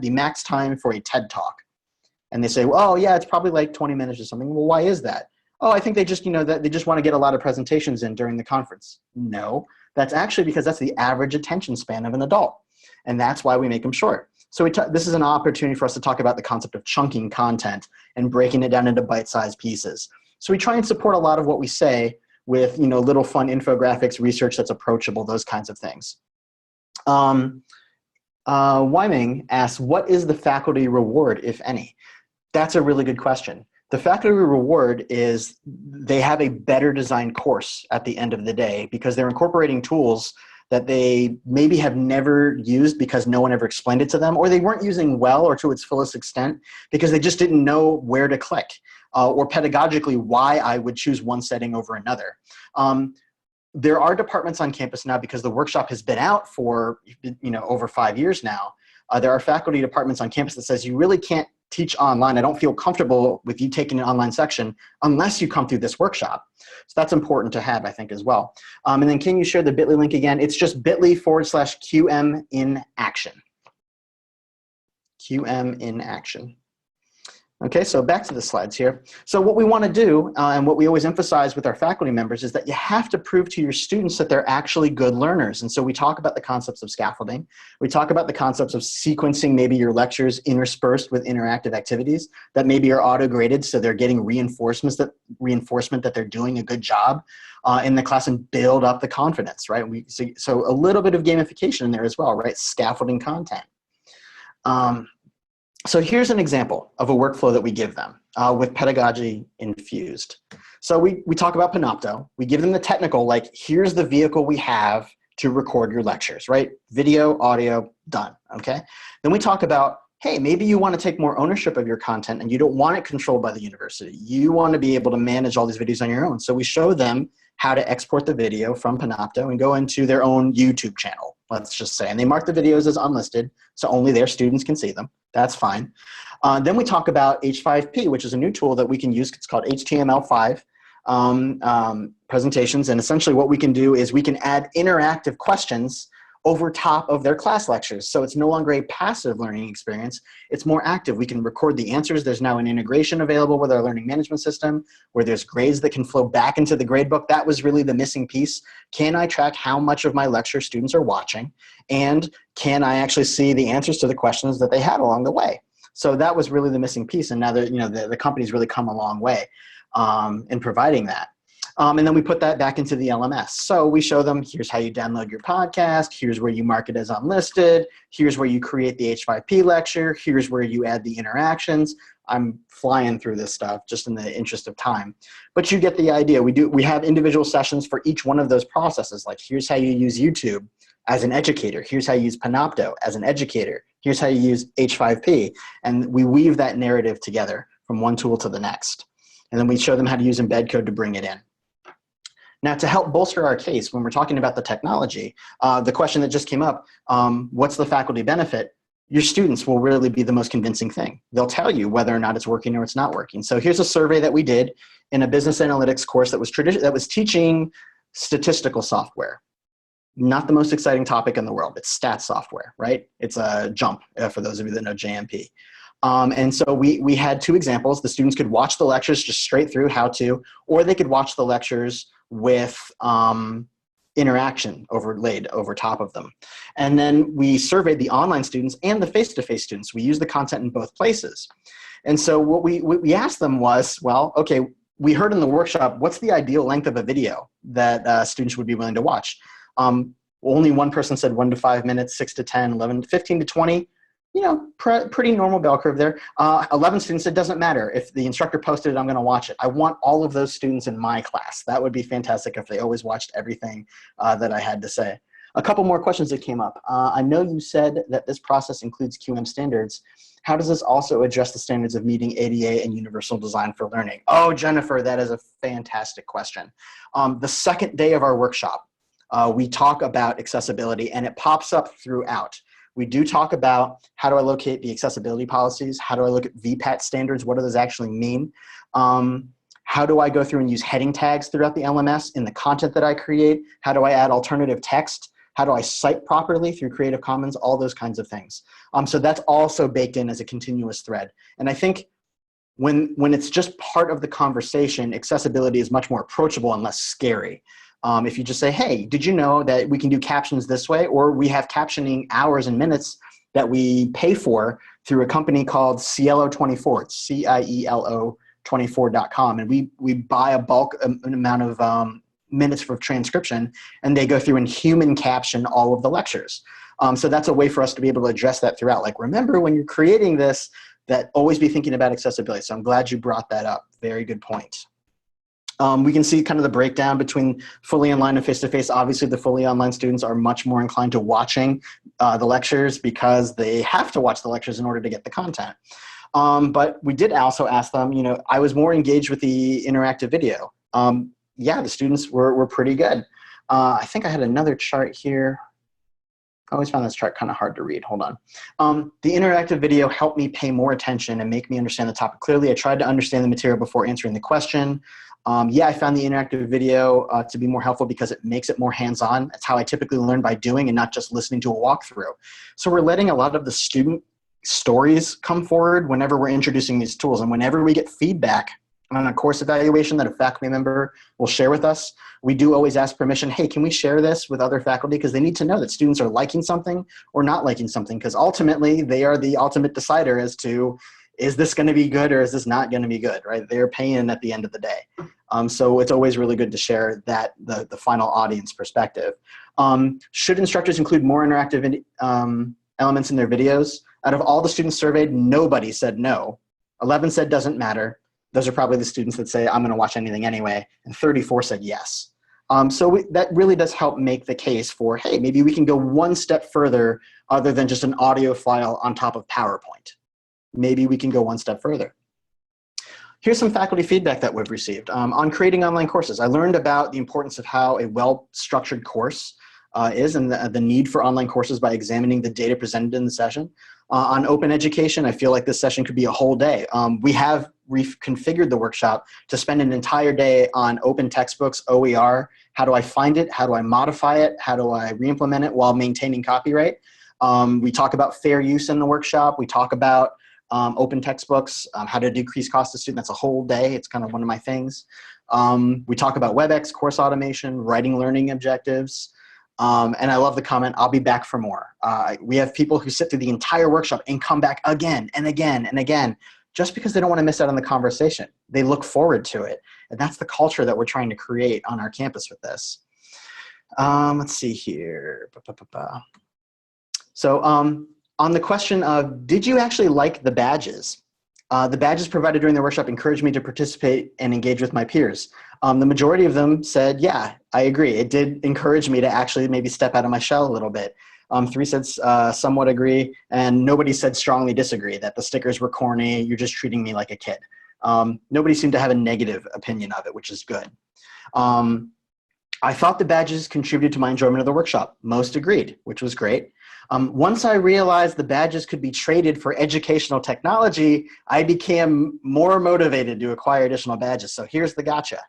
max time for a TED Talk? And they say, well, oh, yeah, it's probably like 20 minutes or something. Well, why is that? Oh, I think they just, that they just want to get a lot of presentations in during the conference. No, that's actually because that's the average attention span of an adult. And that's why we make them short. So this is an opportunity for us to talk about the concept of chunking content and breaking it down into bite-sized pieces. So we try and support a lot of what we say with, little fun infographics, research that's approachable, those kinds of things. Wyming asks, what is the faculty reward, if any? That's a really good question. The faculty reward is they have a better designed course at the end of the day because they're incorporating tools that they maybe have never used because no one ever explained it to them, or they weren't using well or to its fullest extent because they just didn't know where to click, or pedagogically why I would choose one setting over another. There are departments on campus now, because the workshop has been out for over 5 years now. There are faculty departments on campus that says you really can't teach online. I don't feel comfortable with you taking an online section unless you come through this workshop. So that's important to have, I think, as well. And then can you share the bit.ly link again? It's just bit.ly/QM in action. QM in action. Okay, so back to the slides here. So what we want to do, and what we always emphasize with our faculty members, is that you have to prove to your students that they're actually good learners. And so we talk about the concepts of scaffolding. We talk about the concepts of sequencing maybe your lectures interspersed with interactive activities that maybe are auto-graded, so they're getting reinforcement that they're doing a good job in the class, and build up the confidence, right? So a little bit of gamification in there as well, right? Scaffolding content. So here's an example of a workflow that we give them with pedagogy infused. So we talk about Panopto. We give them the technical, like, here's the vehicle we have to record your lectures, right? Video, audio, done, okay? Then we talk about, hey, maybe you want to take more ownership of your content and you don't want it controlled by the university. You want to be able to manage all these videos on your own. So we show them how to export the video from Panopto and go into their own YouTube channel, let's just say. And they mark the videos as unlisted, so only their students can see them. That's fine. Then we talk about H5P, which is a new tool that we can use. It's called HTML5 presentations. And essentially what we can do is we can add interactive questions over top of their class lectures. So it's no longer a passive learning experience. It's more active. We can record the answers. There's now an integration available with our learning management system where there's grades that can flow back into the gradebook. That was really the missing piece. Can I track how much of my lecture students are watching? And can I actually see the answers to the questions that they had along the way? So that was really the missing piece. And now that, the company's really come a long way in providing that. And then we put that back into the LMS. So we show them, here's how you download your podcast. Here's where you mark it as unlisted. Here's where you create the H5P lecture. Here's where you add the interactions. I'm flying through this stuff just in the interest of time. But you get the idea. We have individual sessions for each one of those processes. Like, here's how you use YouTube as an educator. Here's how you use Panopto as an educator. Here's how you use H5P. And we weave that narrative together from one tool to the next. And then we show them how to use embed code to bring it in. Now, to help bolster our case, when we're talking about the technology, the question that just came up, what's the faculty benefit? Your students will really be the most convincing thing. They'll tell you whether or not it's working or it's not working. So here's a survey that we did in a business analytics course that was teaching statistical software. Not the most exciting topic in the world. It's stats software, right? It's a jump for those of you that know JMP. And so we had two examples. The students could watch the lectures just straight through how to, or they could watch the lectures with interaction overlaid over top of them. And then we surveyed the online students and the face-to-face students. We used the content in both places. And so what we asked them was, well, okay, we heard in the workshop, what's the ideal length of a video that students would be willing to watch? Only one person said 1 to 5 minutes, 6 to 10, 11, 15 to 20. Pretty normal bell curve there. 11 students, it doesn't matter. If the instructor posted it, I'm going to watch it. I want all of those students in my class. That would be fantastic if they always watched everything that I had to say. A couple more questions that came up. I know you said that this process includes QM standards. How does this also address the standards of meeting ADA and universal design for learning? Oh, Jennifer, that is a fantastic question. The second day of our workshop, we talk about accessibility, and it pops up throughout. We do talk about how do I locate the accessibility policies? How do I look at VPAT standards? What do those actually mean? How do I go through and use heading tags throughout the LMS in the content that I create? How do I add alternative text? How do I cite properly through Creative Commons? All those kinds of things. So that's also baked in as a continuous thread. And I think when it's just part of the conversation, accessibility is much more approachable and less scary. If you just say, hey, did you know that we can do captions this way? Or we have captioning hours and minutes that we pay for through a company called Cielo24. It's CIELO24.com. And we buy a bulk amount of minutes for transcription, and they go through and human caption all of the lectures. So that's a way for us to be able to address that throughout. Like, remember when you're creating this, that always be thinking about accessibility. So I'm glad you brought that up. Very good point. We can see kind of the breakdown between fully online and face-to-face. Obviously, the fully online students are much more inclined to watching the lectures because they have to watch the lectures in order to get the content. But we did also ask them, I was more engaged with the interactive video. Yeah, the students were pretty good. I think I had another chart here. I always found this chart kind of hard to read. Hold on. The interactive video helped me pay more attention and make me understand the topic clearly. I tried to understand the material before answering the question. Yeah, I found the interactive video to be more helpful because it makes it more hands-on. That's how I typically learn, by doing and not just listening to a walkthrough. So we're letting a lot of the student stories come forward whenever we're introducing these tools. And whenever we get feedback on a course evaluation that a faculty member will share with us, we do always ask permission, hey, can we share this with other faculty? Because they need to know that students are liking something or not liking something, because ultimately they are the ultimate decider as to, is this going to be good or is this not going to be good, right? They're paying at the end of the day. So it's always really good to share that, the final audience perspective. Should instructors include more interactive elements in their videos? Out of all the students surveyed, nobody said no. 11 said doesn't matter. Those are probably the students that say, I'm going to watch anything anyway. And 34 said yes. That really does help make the case for, hey, maybe we can go one step further other than just an audio file on top of PowerPoint. Maybe we can go one step further. Here's some faculty feedback that we've received. On creating online courses, I learned about the importance of how a well-structured course is and the need for online courses by examining the data presented in the session. On open education, I feel like this session could be a whole day. We have reconfigured the workshop to spend an entire day on open textbooks, OER. How do I find it? How do I modify it? How do I re-implement it while maintaining copyright? We talk about fair use in the workshop. We talk about open textbooks, how to decrease cost to student. That's a whole day. It's kind of one of my things. We talk about WebEx, course automation, writing learning objectives. And I love the comment, I'll be back for more. We have people who sit through the entire workshop and come back again and again and again, just because they don't want to miss out on the conversation. They look forward to it. And that's the culture that we're trying to create on our campus with this. Let's see here. So on the question of, did you actually like the badges? The badges provided during the workshop encouraged me to participate and engage with my peers. The majority of them said, yeah, I agree. It did encourage me to actually maybe step out of my shell a little bit. 3 said somewhat agree, and nobody said strongly disagree, that the stickers were corny, you're just treating me like a kid. Nobody seemed to have a negative opinion of it, which is good. I thought the badges contributed to my enjoyment of the workshop. Most agreed, which was great. Once I realized the badges could be traded for educational technology, I became more motivated to acquire additional badges. So here's the gotcha.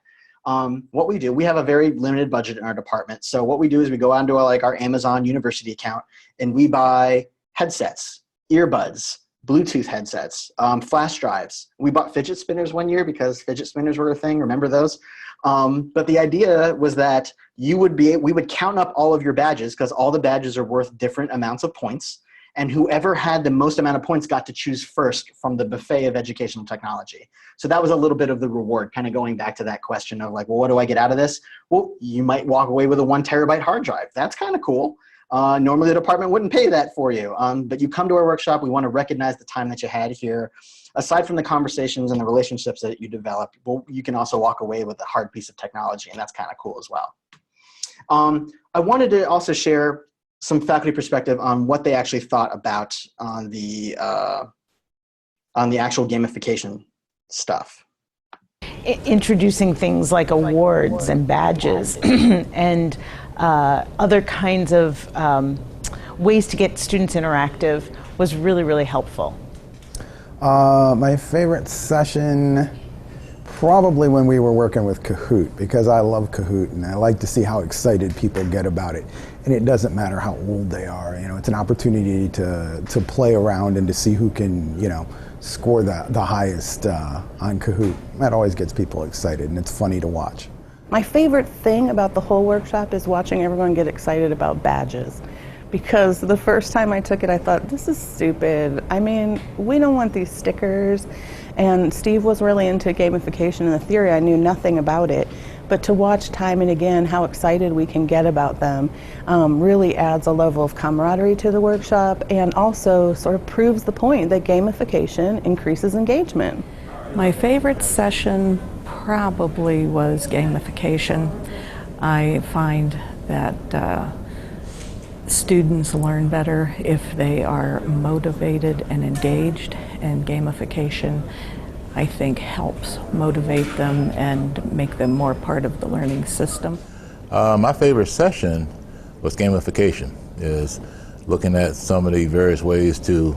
What we do, we have a very limited budget in our department. So what we do is we go onto our Amazon University account and we buy headsets, earbuds, Bluetooth headsets, flash drives. We bought fidget spinners one year because fidget spinners were a thing. Remember those? But the idea was that we would count up all of your badges, because all the badges are worth different amounts of points. And whoever had the most amount of points got to choose first from the buffet of educational technology. So that was a little bit of the reward, kind of going back to that question of like, well, what do I get out of this? Well, you might walk away with a 1 terabyte hard drive. That's kind of cool. Normally the department wouldn't pay that for you, but you come to our workshop, we want to recognize the time that you had here. Aside from the conversations and the relationships that you developed, well, you can also walk away with a hard piece of technology, and that's kind of cool as well. I wanted to also share some faculty perspective on what they actually thought about on the actual gamification stuff. Introducing things like awards and badges and other kinds of ways to get students interactive was really, really helpful. My favorite session, probably when we were working with Kahoot, because I love Kahoot and I like to see how excited people get about it. And it doesn't matter how old they are, it's an opportunity to play around and to see who can, score the highest on Kahoot. That always gets people excited and it's funny to watch. My favorite thing about the whole workshop is watching everyone get excited about badges. Because the first time I took it, I thought, this is stupid. I mean, we don't want these stickers. And Steve was really into gamification and the theory. I knew nothing about it. But to watch time and again how excited we can get about them really adds a level of camaraderie to the workshop and also sort of proves the point that gamification increases engagement. My favorite session probably was gamification. I find that students learn better if they are motivated and engaged, and gamification, I think, helps motivate them and make them more part of the learning system. My favorite session was gamification, is looking at some of the various ways to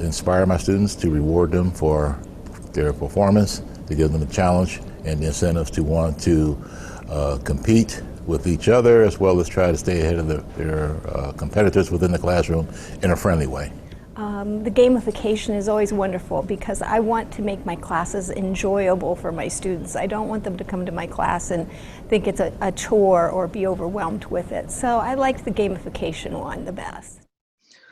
inspire my students, to reward them for their performance, to give them a challenge and the incentives to want to compete with each other, as well as try to stay ahead of their competitors within the classroom in a friendly way. The gamification is always wonderful because I want to make my classes enjoyable for my students. I don't want them to come to my class and think it's a chore or be overwhelmed with it. So I liked the gamification one the best.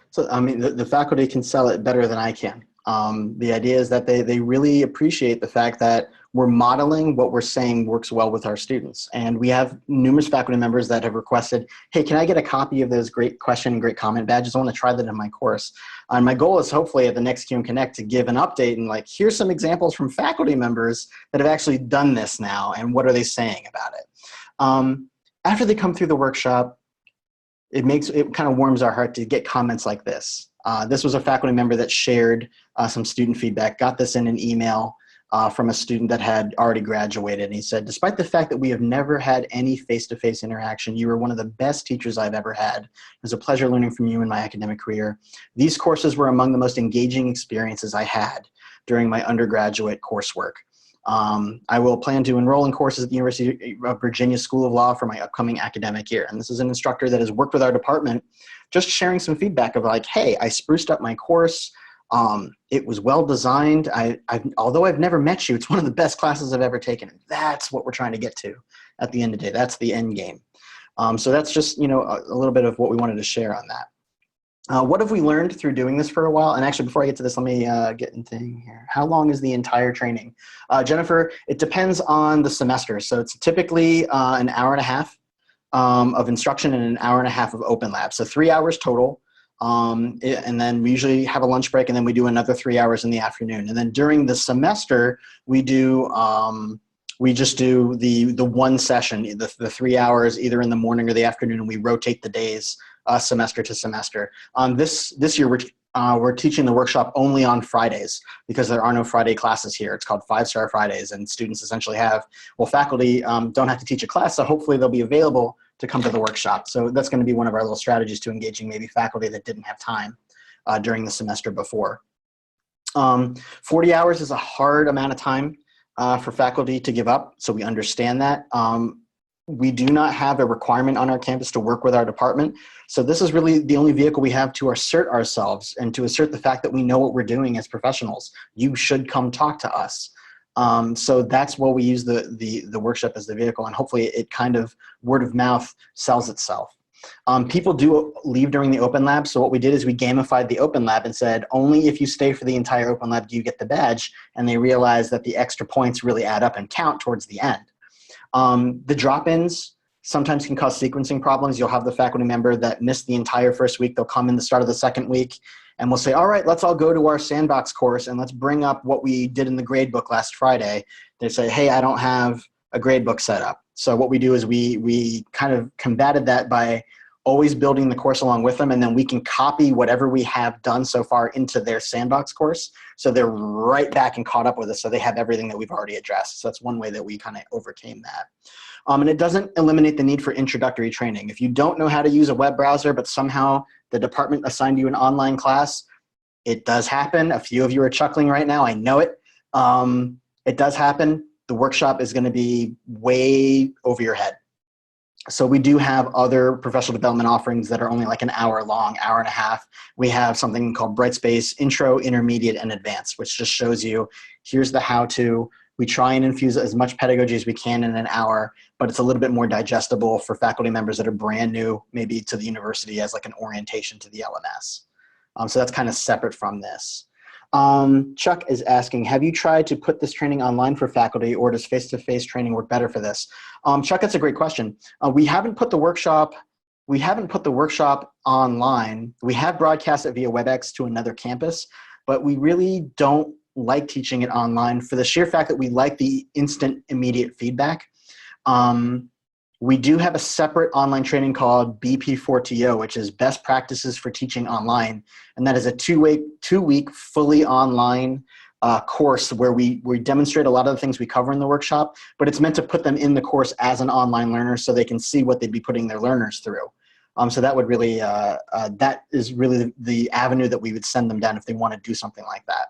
So, I mean, the faculty can sell it better than I can. The idea is that they really appreciate the fact that we're modeling what we're saying works well with our students. And we have numerous faculty members that have requested, hey, can I get a copy of those great question and great comment badges? I want to try that in my course. And my goal is hopefully at the next QM Connect to give an update and like, here's some examples from faculty members that have actually done this now and what are they saying about it. After they come through the workshop, it kind of warms our heart to get comments like this. This was a faculty member that shared some student feedback, got this in an email from a student that had already graduated. And he said, despite the fact that we have never had any face-to-face interaction, you were one of the best teachers I've ever had. It was a pleasure learning from you in my academic career. These courses were among the most engaging experiences I had during my undergraduate coursework. I will plan to enroll in courses at the University of Virginia School of Law for my upcoming academic year. And this is an instructor that has worked with our department, just sharing some feedback of like, hey, I spruced up my course. It was well designed. Although I've never met you, it's one of the best classes I've ever taken. And that's what we're trying to get to at the end of the day. That's the end game. So that's just, a little bit of what we wanted to share on that. What have we learned through doing this for a while? And actually, before I get to this, let me get in thing here. How long is the entire training? Jennifer, it depends on the semester. So it's typically an hour and a half of instruction and an hour and a half of open lab. So 3 hours total. And then we usually have a lunch break, and then we do another 3 hours in the afternoon. And then during the semester, we do we just do the one session, the 3 hours either in the morning or the afternoon, and we rotate the days semester to semester. This year we're teaching the workshop only on Fridays because there are no Friday classes here. It's called 5-Star Fridays, and students essentially faculty don't have to teach a class, so hopefully they'll be available to come to the workshop. So that's going to be one of our little strategies to engaging maybe faculty that didn't have time during the semester before. 40 hours is a hard amount of time for faculty to give up, so we understand that. We do not have a requirement on our campus to work with our department. So this is really the only vehicle we have to assert ourselves and to assert the fact that we know what we're doing as professionals. You should come talk to us. So that's why we use the workshop as the vehicle, and hopefully it kind of word of mouth sells itself. People do leave during the open lab. So what we did is we gamified the open lab and said, only if you stay for the entire open lab do you get the badge. And they realized that the extra points really add up and count towards the end. The drop-ins sometimes can cause sequencing problems. You'll have the faculty member that missed the entire first week. They'll come in the start of the second week and we'll say, all right, let's all go to our sandbox course and let's bring up what we did in the grade book last Friday. They say, hey, I don't have a grade book set up. So what we do is we kind of combated that by always building the course along with them, and then we can copy whatever we have done so far into their sandbox course. So they're right back and caught up with us. So they have everything that we've already addressed. So that's one way that we kind of overcame that. And it doesn't eliminate the need for introductory training. If you don't know how to use a web browser, but somehow the department assigned you an online class, it does happen. A few of you are chuckling right now. I know it. It does happen. The workshop is going to be way over your head. So we do have other professional development offerings that are only like an hour long, hour and a half. We have something called Brightspace Intro, Intermediate, and Advanced, which just shows you, here's the how-to. We try and infuse as much pedagogy as we can in an hour, but it's a little bit more digestible for faculty members that are brand new, maybe to the university as like an orientation to the LMS. So that's kind of separate from this. Chuck is asking, have you tried to put this training online for faculty, or does face-to-face training work better for this? Chuck, that's a great question. We haven't put the workshop online. We have broadcast it via WebEx to another campus, but we really don't like teaching it online for the sheer fact that we like the instant, immediate feedback. We do have a separate online training called BP4TO, which is Best Practices for Teaching Online. And that is a two-week fully online course where we demonstrate a lot of the things we cover in the workshop, but it's meant to put them in the course as an online learner so they can see what they'd be putting their learners through. So that would really, that is really the avenue that we would send them down if they want to do something like that.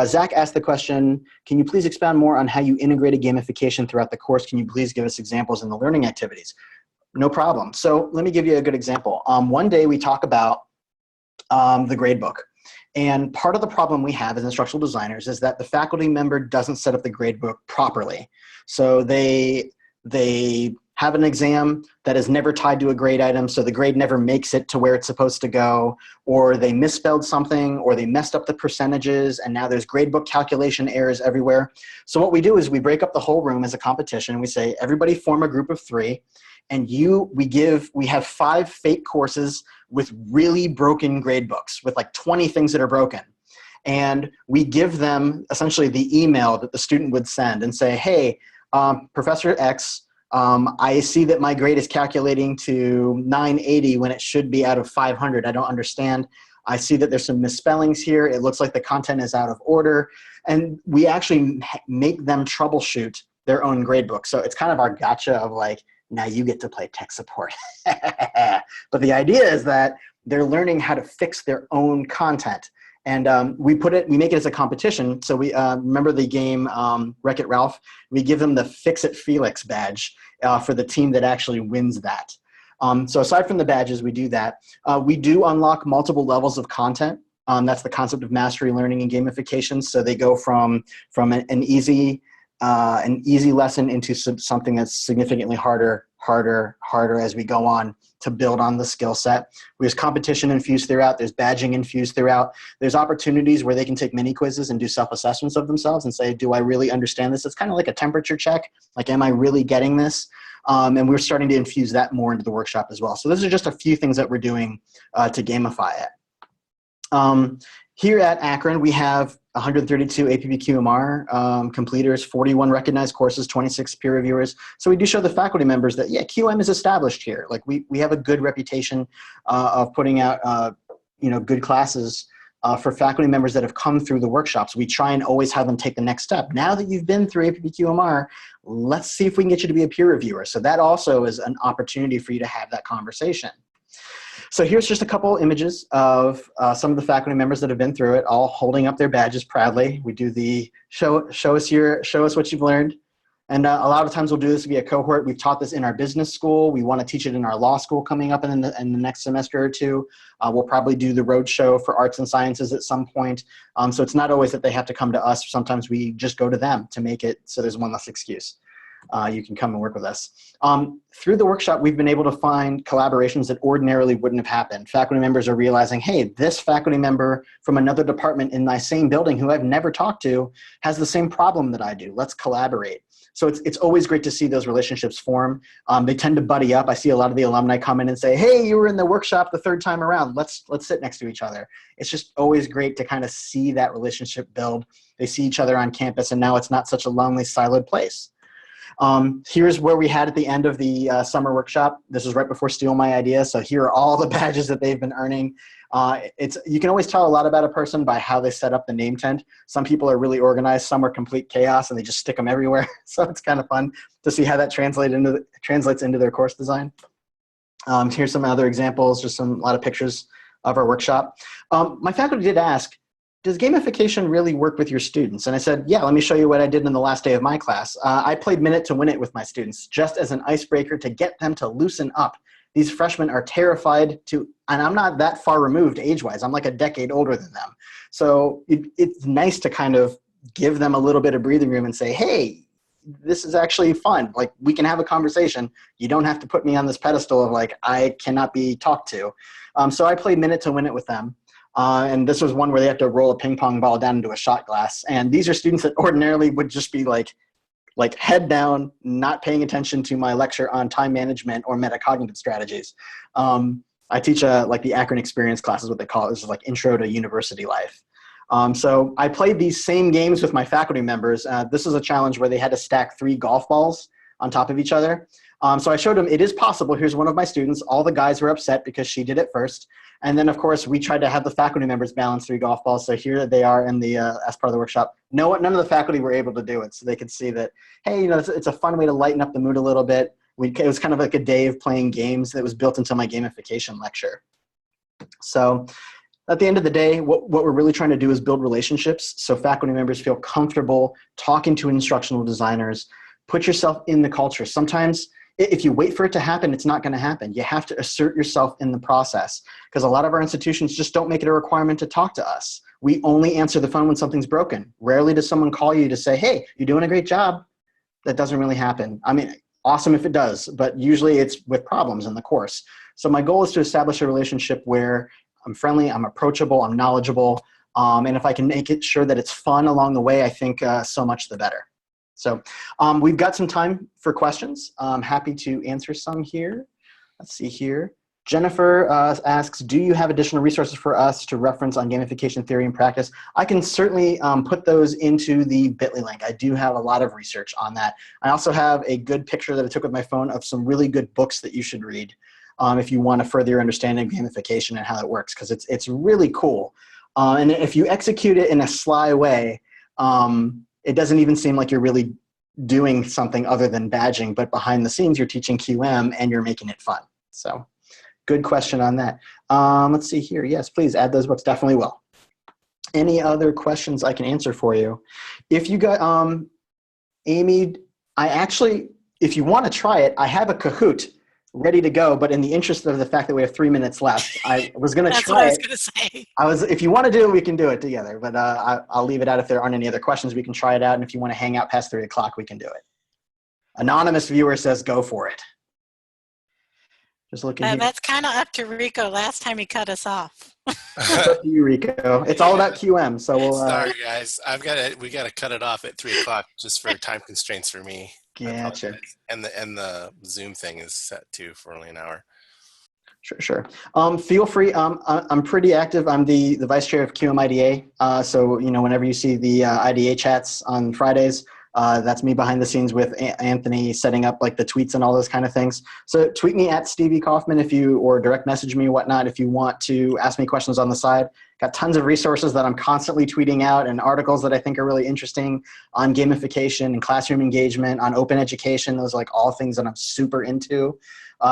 Zach asked the question, can you please expound more on how you integrated gamification throughout the course? Can you please give us examples in the learning activities? No problem. So let me give you a good example. One day we talk about the gradebook. And part of the problem we have as instructional designers is that the faculty member doesn't set up the gradebook properly. So they have an exam that is never tied to a grade item, so the grade never makes it to where it's supposed to go, or they misspelled something, or they messed up the percentages, and now there's gradebook calculation errors everywhere. So what we do is we break up the whole room as a competition, and we say, everybody form a group of 3, and we have 5 fake courses with really broken gradebooks, with like 20 things that are broken. And we give them essentially the email that the student would send and say, hey, Professor X, I see that my grade is calculating to 980 when it should be out of 500. I don't understand. I see that there's some misspellings here. It looks like the content is out of order. And we actually make them troubleshoot their own gradebook. So it's kind of our gotcha of like, now you get to play tech support. But the idea is that they're learning how to fix their own content. And we make it as a competition. So we remember the game Wreck-It Ralph. We give them the Fix It Felix badge for the team that actually wins that. So aside from the badges, we do that. We do unlock multiple levels of content. That's the concept of mastery learning and gamification. So they go from an easy lesson into something that's significantly harder as we go on to build on the skill set. There's competition infused throughout. There's badging infused throughout. There's opportunities where they can take mini quizzes and do self-assessments of themselves and say, do I really understand this? It's kind of like a temperature check. Like, am I really getting this? And we're starting to infuse that more into the workshop as well. So those are just a few things that we're doing to gamify it. Here at Akron, we have 132 APB-QMR completers, 41 recognized courses, 26 peer reviewers. So we do show the faculty members that, yeah, QM is established here. Like we have a good reputation of putting out good classes for faculty members that have come through the workshops. We try and always have them take the next step. Now that you've been through APB-QMR, let's see if we can get you to be a peer reviewer. So that also is an opportunity for you to have that conversation. So here's just a couple images of some of the faculty members that have been through it, all holding up their badges proudly. We do the show us what you've learned. And a lot of times we'll do this via cohort. We've taught this in our business school. We want to teach it in our law school coming up in the next semester or two. We'll probably do the road show for arts and sciences at some point. So it's not always that they have to come to us. Sometimes we just go to them to make it so there's one less excuse. You can come and work with us. Through the workshop, we've been able to find collaborations that ordinarily wouldn't have happened. Faculty members are realizing, hey, this faculty member from another department in my same building who I've never talked to has the same problem that I do. Let's collaborate. So it's always great to see those relationships form. They tend to buddy up. I see a lot of the alumni come in and say, hey, you were in the workshop the third time around. Let's sit next to each other. It's just always great to kind of see that relationship build. They see each other on campus, and now it's not such a lonely, siloed place. Here's where we had at the end of the summer workshop. This was right before Steal My Idea. So here are all the badges that they've been earning. You can always tell a lot about a person by how they set up the name tent. Some people are really organized. Some are complete chaos, and they just stick them everywhere. So it's kind of fun to see how that translates into their course design. Here's some other examples, just a lot of pictures of our workshop. My faculty did ask, does gamification really work with your students? And I said, yeah, let me show you what I did in the last day of my class. I played Minute to Win It with my students, just as an icebreaker to get them to loosen up. These freshmen are terrified and I'm not that far removed age-wise. I'm like a decade older than them. So it's nice to kind of give them a little bit of breathing room and say, hey, this is actually fun. Like, we can have a conversation. You don't have to put me on this pedestal of like, I cannot be talked to. So I played Minute to Win It with them. And this was one where they have to roll a ping pong ball down into a shot glass. And these are students that ordinarily would just be like head down, not paying attention to my lecture on time management or metacognitive strategies. I teach like the Akron Experience class is what they call it. This is like intro to university life. So I played these same games with my faculty members. This is a challenge where they had to stack 3 golf balls on top of each other. So I showed them it is possible. Here's one of my students. All the guys were upset because she did it first. And then, of course, we tried to have the faculty members balance 3 golf balls. So here they are in the as part of the workshop. None of the faculty were able to do it. So they could see that, hey, it's a fun way to lighten up the mood a little bit. It was kind of like a day of playing games that was built into my gamification lecture. So at the end of the day, what we're really trying to do is build relationships so faculty members feel comfortable talking to instructional designers. Put yourself in the culture. Sometimes if you wait for it to happen, it's not going to happen. You have to assert yourself in the process, because a lot of our institutions just don't make it a requirement to talk to us. We only answer the phone when something's broken. Rarely does someone call you to say, hey, you're doing a great job. That doesn't really happen. I mean, awesome if it does, but usually it's with problems in the course. So my goal is to establish a relationship where I'm friendly, I'm approachable, I'm knowledgeable, and if I can make it sure that it's fun along the way, I think so much the better. So we've got some time for questions. I'm happy to answer some here. Let's see here. Jennifer asks, do you have additional resources for us to reference on gamification theory and practice? I can certainly put those into the bit.ly link. I do have a lot of research on that. I also have a good picture that I took with my phone of some really good books that you should read if you want to further your understanding of gamification and how it works, because it's really cool. And if you execute it in a sly way, it doesn't even seem like you're really doing something other than badging, but behind the scenes, you're teaching QM and you're making it fun. So good question on that. Let's see here. Yes, please add those books. Definitely will. Any other questions I can answer for you? If you got, Amy, if you want to try it, I have a Kahoot ready to go, but in the interest of the fact that we have 3 minutes left, I was going to try it. That's what I was going to say. If you want to do it, we can do it together, but I'll leave it out. If there aren't any other questions, we can try it out. And if you want to hang out past 3 o'clock, we can do it. Anonymous viewer says, go for it. Just looking here. That's kind of up to Rico. Last time he cut us off. It's up to you, Rico. It's all about QM. So we'll, sorry, guys. We got to cut it off at 3 o'clock just for time constraints for me. Gotcha. And the Zoom thing is set to for only an hour. Sure. Feel free. I'm pretty active. I'm the vice chair of QMIDA. So whenever you see the IDA chats on Fridays, that's me behind the scenes with Anthony setting up like the tweets and all those kind of things. So tweet me at Stevie Kaufman or direct message me, whatnot, if you want to ask me questions on the side. Got tons of resources that I'm constantly tweeting out and articles that I think are really interesting on gamification and classroom engagement, on open education. Those are like all things that I'm super into.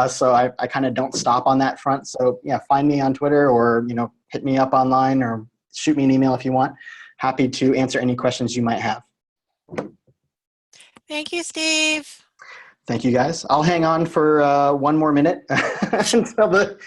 So I kind of don't stop on that front. So yeah, find me on Twitter or, hit me up online or shoot me an email if you want. Happy to answer any questions you might have. Thank you, Steve. Thank you, guys. I'll hang on for 1 more minute until the